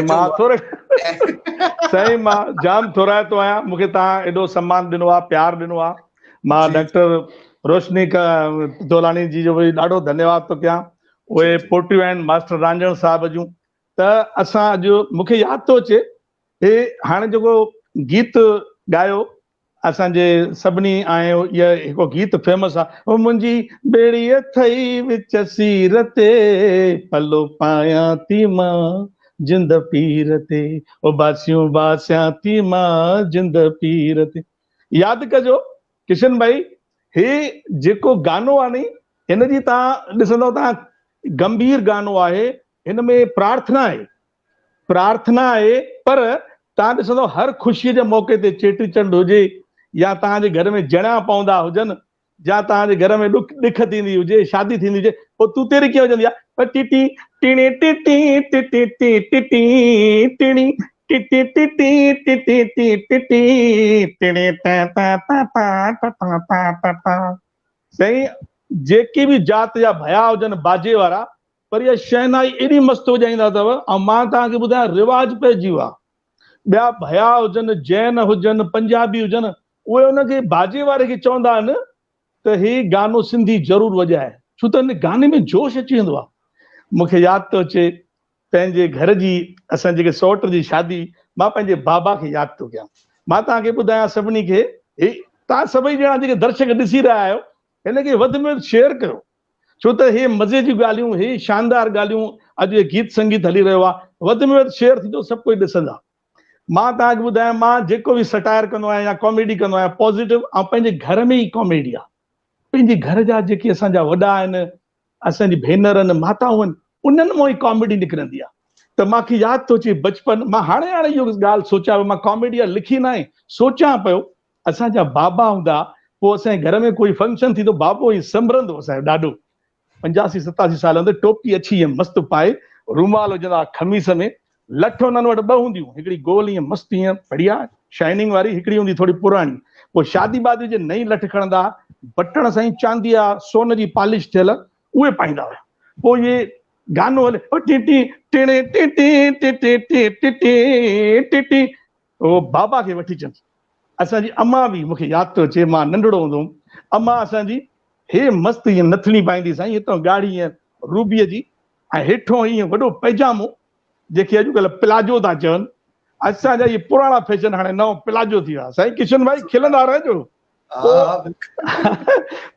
मां थोरे साईं मां जाम थोराए तो आहियां, मूंखे तव्हां एॾो सम्मान ॾिनो आहे, प्यार ॾिनो आहे। मां डॉक्टर रोशनी तोलानी जी जो बि ॾाढो धन्यवाद थो कयां। उहे पोटियूं आहिनि मास्टर रांझण साहिब जूं। त असां अॼु मूंखे यादि थो अचे हे हाणे जेको गीत ॻायो असांजे सभिनी आयो, इहा हिकिड़ो गीत फेमस आहे, मुंहिंजी बेड़ी अथई विच सीर ते, पलो पायां थी मां जिंद पीर ते, ओ बासियूं बासियां थी मां जिंद पीर ते। यादि कजो किशन भाई, हे जेको गानो आहे नी, हिन जी तव्हां ॾिसंदव तव्हां, गंभीर गानो आहे, हिन में प्रार्थना आहे, प्रार्थना आहे। पर तव्हां ॾिसंदव हर ख़ुशीअ जे मौक़े ते, चेटी चंड हुजे या तव्हांजे घर में जणिया पवंदा हुजनि, या तव्हांजे घर में ॾिख थींदी हुजे, शादी थींदी हुजे, पोइ तूं तेरी कीअं वॼंदी आहे, टिटी टिणी टिटी टिटी टिटी टिटी टिणी टिटी टिटी टिटी टिटी टिणी टा टा टा टा टा टा टा टा। साईं जेकी बि जात जा भया हुजनि बाजे वारा, पर इहा शहनाई एॾी मस्तु वॼाईंदा अथव। ऐं मां तव्हांखे ॿुधायां, रिवाज पइजी वियो आहे। ॿिया भया हुजनि, जैन हुजनि, पंजाबी हुजनि, उहे उनखे बाजे वारे खे चवंदा आहिनि त ही गानो सिंधी ज़रूरु वॼाए, छो त हिन गाने में जोश अची वेंदो आहे। मूंखे यादि थो अचे पंहिंजे घर जी, असां जेके सौट जी शादी, मां पंहिंजे बाबा खे यादि थो कयां। मां तव्हांखे ॿुधायां सभिनी खे, तव्हां सभई ॼणा जेके दर्शक ॾिसी रहिया आहियो, हिनखे वधि में वधि शेयर कयो, छो त हे मज़े जी ॻाल्हियूं, हे शानदार ॻाल्हियूं, अॼु गीत संगीत हली रहियो आहे, वधि में वधि शेयर थींदो, सभु कोई ॾिसंदा। मां तव्हांखे ॿुधायां, मां जेको बि सटायर कंदो आहियां या कॉमेडी कंदो आहियां, पॉज़िटिव, ऐं पंहिंजे घर में ई कॉमेडी आहे। पंहिंजे घर जा जेके असांजा वॾा आहिनि, असांजी भेनर आहिनि, माताऊं आहिनि, उन्हनि मां ई कॉमेडी निकिरंदी आहे। त मूंखे यादि थो अचे बचपन, मां हाणे इहो ॻाल्हि सोचियां, मां कॉमेडी लिखी न आहे, सोचियां पियो असांजा बाबा हूंदा, पोइ असांजे घर में कोई फंक्शन थींदो, बाबो ई संभरंदो असांजो ॾाढो, 85-87 साल हूंदे, टोपी अछी मस्तु पाए, रूमाल हुजंदा खमीस में, लठ हुननि वटि ॿ हूंदियूं, हिकिड़ी गोल ईअं मस्तु ईअं बढ़िया शाइनिंग वारी, हिकिड़ी हूंदी थोरी पुराणी। पोइ शादी वादी जे नई लठ खणंदा, बटण साईं चांदीअ सोन जी पॉलिश थियल, उहे पाईंदा हुआ। पोइ इहे गानो हले, टिटी टिणे टिटी टिटी टिटी टिटी, उहो बाबा खे वठी अचनि। असांजी अम्मा बि, मूंखे यादि थो अचे, मां नंढड़ो हूंदो हुउमि, अम्मा असांजी हे मस्तु ईअं नथणी पाईंदी साईं, हितां ॻाढ़ी ईअं रूबीअ जी, ऐं हेठों ईअं वॾो पैजामो, जेके अॼुकल्ह प्लाजो था चवनि, असांजा इहे पुराणा फैशन, हाणे नओं प्लाजो थी वियो आहे। साईं किशन भाई खिलंदा रहिजो।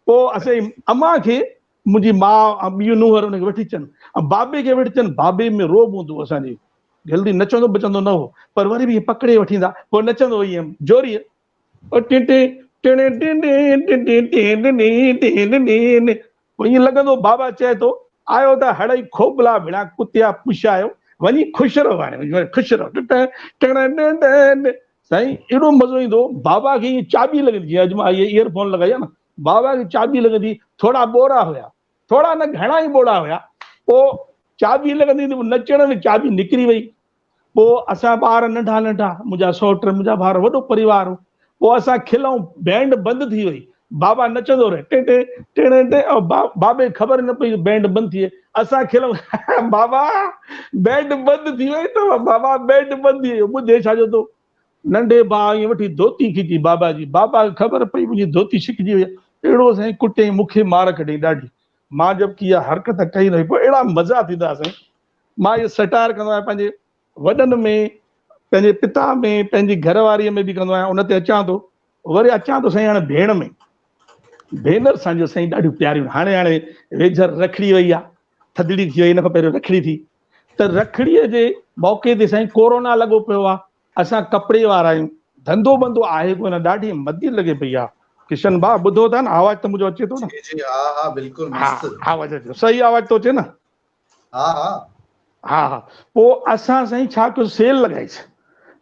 पोइ असांजी अम्मा खे मुंहिंजी माउ ऐं ॿियूं नूंहर हुनखे वठी अचनि, ऐं बाबे खे वठी अचनि। बाबे में रोब हूंदो हो असांजे, जल्दी नचंदो बचंदो न हो, पर वरी बि ईअं पकिड़े वठी ईंदा, पोइ नचंदो ईअं जोरीअ, पोइ ईअं लॻंदो बाबा चए थो, आयो त हड़ई खोबला भेड़ा कुतिया पुछायो, वञी ख़ुशि रहो, हाणे ख़ुशि रहो। साईं एॾो मज़ो ईंदो, बाबा खे ईअं चाबी लॻंदी, जीअं अॼु मां इहे ईयरफोन लॻाई आहे न, बाबा खे चाबी लॻंदी, थोरा ॿोरा हुया, थोरा न घणा ई ॿोरा हुया, पोइ चाबी लॻंदी, नचण में चाबी निकिरी वई। पोइ असां ॿार नंढा नंढा, मुंहिंजा सौट, मुंहिंजा ॿार, वॾो परिवार हो, पोइ असां खिलऊं, बैंड बंदि थी वई, बाबा नचंदो रहे, टे टे टे टे, बाबे ख़बर न पई बैंड बंदि थी वई, असां खिलऊं, बाबा बैंड बंदि थी वई अथव, बाबा बैंड बंदि थी वई। ॿुधे छा जो तो, नंढे भाउ ईअं वठी धोती खिची बाबा जी, बाबा खे ख़बर पई मुंहिंजी धोती छिकिजी वई, अहिड़ो साईं कुटे, मूंखे मार कढी ॾाढी, मां जबकि इहा हरकत कई न हुई, पोइ अहिड़ा मज़ा थींदा साईं। मां इहो सटायर कंदो आहियां पंहिंजे वॾनि में, पंहिंजे पिता में, पंहिंजी घरवारीअ में बि कंदो आहियां, उन ते अचां थो। वरी अचां थो साईं हाणे भेण में, भेनर असांजो साईं ॾाढियूं प्यारियूं, हाणे हाणे वेझर रखड़ी वई आहे, थधिड़ी थी वई, हिन खां पहिरियों रखड़ी थी, त रखड़ीअ जे मौक़े ते साईं कोरोना लॻो पियो आहे, असां कपिड़े वारा आहियूं, धंधो बंदो आहे कोन, ॾाढी मदी लॻे पई आहे। किशन भाउ ॿुधो था न, आवाज़ त मुंहिंजो अचे थो न? हा बिल्कुलु मस्तु आवाज़ अचे, सही आवाज़ थो अचे न? हा हा हा हा। पोइ असां साईं छा कयो, सेल लॻाईसीं,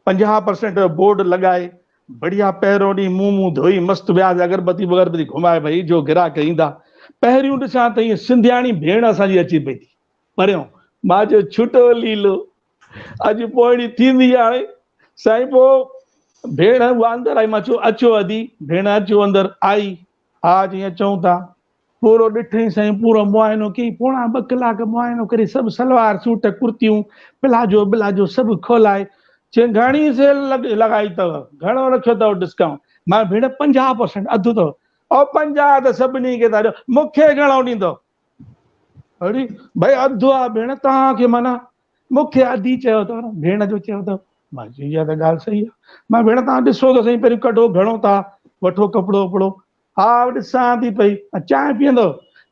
50% बोर्ड लॻाए, बढ़िया पहिरियों ॾींहुं मुंहुं धोई मस्तु वियासीं, अगरबत्ती वगरबत्ती घुमाए, भई जो ग्राहक ईंदा। पहिरियों ॾिसां त ईअं सिंधियाणी भेण असांजी अची पई थी परियों, मां चयो छुटो लीलो, अॼु पोइणी थींदी आहे साईं। पोइ भेण उहा अंदरि आई, मां चयो अचो अदी भेण, अचो अंदरि। आई, हा जीअं चऊं था, पूरो ॾिठई साईं, पूरो मुआइनो कई, पोणा 2 कलाक मुआइनो करे सब सलवार सूट कुर्तियूं प्लाजो ब्लाजो सब खोलाए, चई घणी सेल लगाई अथव, घणो रखियो अथव डिस्काउंट? मां भेण 50% अधु अथव। और 50 त सभिनी खे था ॾियो, मूंखे घणो ॾींदो? अरे भाई अधु आहे भेण, तव्हांखे माना मूंखे अधी चयो अथव न, भेण जो चयो अथव। मां चई इहा त ॻाल्हि सही आहे। मां भेण तव्हां ॾिसो त सही, पहिरियों कढो घणो था वठो कपिड़ो वपिड़ो। हा ॾिसां थी पई। चांहि पीअंदव?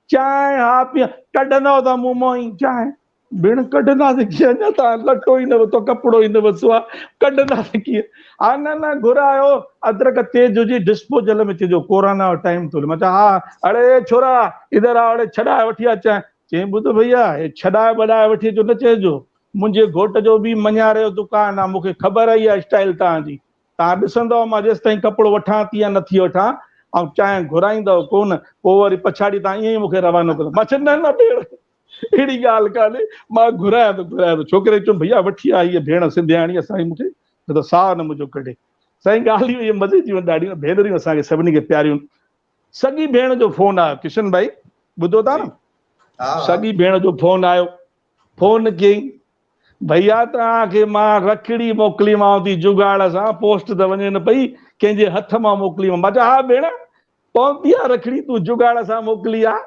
चांहि हा पीअ, कढंदव त मूं मां ई चांहि। भेण कढंदासीं कीअं, अञा तव्हां लटो ई न वरितो, कपिड़ो ई न वरितो आहे, कढंदासीं कीअं? हा न न घुरायो, अदरक तेज हुजे, डिस्पोजल में चइजो, कोरोना जो टाइम थो हले। मां चयो हा, अड़े छोरा इधर आ, अड़े छॾाए वठी अच। चई ॿुध भैया, हे छॾाए वॾाए वठी अचो न चइजो, मुंहिंजे घोट जो बि मञारे जो दुकानु आहे, मूंखे ख़बर आहे इहा स्टाइल तव्हांजी। तव्हां ॾिसंदव मां जेसि ताईं कपिड़ो वठां थी या नथी वठां, ऐं चांहि घुराईंदव कोन, पोइ वरी पछाड़ी तव्हां ईअं ई मूंखे रवानो कंदो। मां चयो न न भेण, अहिड़ी ॻाल्हि कान्हे, मां घुरायां थो। छोकिरे चयो भैया वठी आ हीअ भेण सिंधियाणी असांजी, मूंखे न त साह न मुंहिंजो कढे। साईं ॻाल्हियूं इहे मज़े जी ॾाढियूं भेनरियूं असांखे सभिनी खे प्यारियूं। सॻी भेण जो फोन आयो, किशन भाई ॿुधो था न? सॻी भेण जो फोन आयो, फोन कयईं, भैया तव्हांखे मां रखड़ी मोकिलीमांव थी जुगाड़ सां, पोस्ट त वञे न पई, कंहिंजे हथ मां मोकिलीमांव। मां चयो हा भेण पहुती आहे रखड़ी, तूं जुगाड़ सां मोकिली आहे,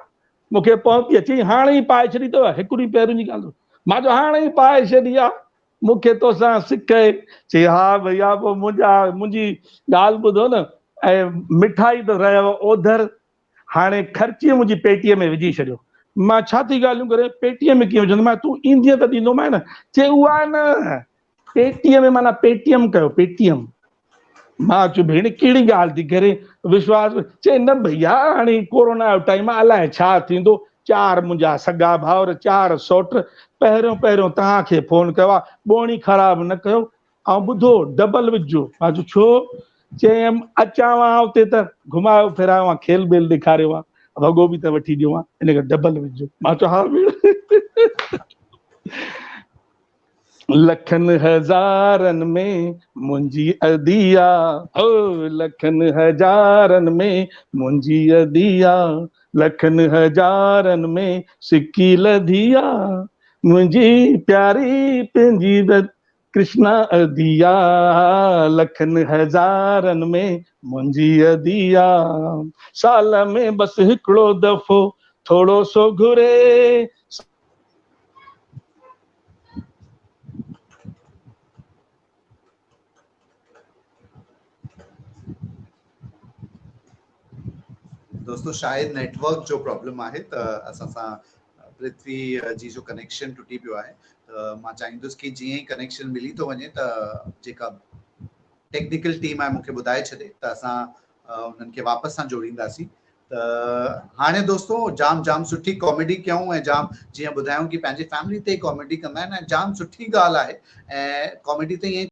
मूंखे पहुती अची, हाणे ई पाए छॾी अथव? हिकु ॾींहुं पहिरियों जी ॻाल्हि। मां चयो हाणे ई पाए छॾी आहे, मूंखे तोसां सिक आहे। चई हा भैया, पोइ मुंहिंजी ॻाल्हि ॿुधो न, ऐं मिठाई त रहियो ओधर, हाणे ख़र्ची मुंहिंजी पेटीअ में विझी छॾियो। मां छा थी ॻाल्हियूं करे, पेटीअ में कीअं विझंदो? मां तूं ईंदीअ त ॾींदोमांइ न। चई उहा न, पेटीअ में माना पेटीएम कयो, पेटीएम। मां चयो भेण कहिड़ी ॻाल्हि थी करे, विश्वास? चई न भैया हाणे कोरोना जो टाइम आहे, अलाए छा थींदो, 4 मुंहिंजा सगा भाउर, 4 सौट, पहिरियों तव्हांखे फोन कयो आहे, ॿोणी ख़राब न कयो, ऐं ॿुधो डबल विझो। मां चयो छो? चयमि अचांव उते त घुमायो फिरायो आहे, खेल बेल ॾेखारियो आहे, वॻो बि त वठी ॾियो आहे, इन करे डबल विझो। मां चयो हा भेण। लखनि हज़ारनि में मुंहिंजी अदिया, ओ लखनि हज़ारनि में मुंहिंजी अदिया, लखनि हज़ारनि में सिकी लधिया, मुंहिंजी प्यारी पंहिंजी कृष्णा अदिया, लखनि हज़ारनि में मुंहिंजी अदिया, साल में बसि हिकिड़ो दफ़ो थोरो सो घुरे। दोस्तों शायद नेटवर्क जो प्रॉब्लम आहे, त असां सां पृथ्वी जी जो कनेक्शन टुटी पियो आहे, त मां चाहींदुसि कि जीअं ई कनेक्शन मिली थो वञे त जेका टेक्निकल टीम आहे मूंखे ॿुधाए छॾे, त असां उन्हनि खे वापसि सां जोड़ींदासीं। त हाणे दोस्तों जाम सुठी कॉमेडी कयूं, ऐं जाम जीअं ॿुधायूं कि पंहिंजे फैमिली ते कॉमेडी कंदा आहिनि, ऐं जाम सुठी ॻाल्हि आहे। ऐं कॉमेडी त ईअं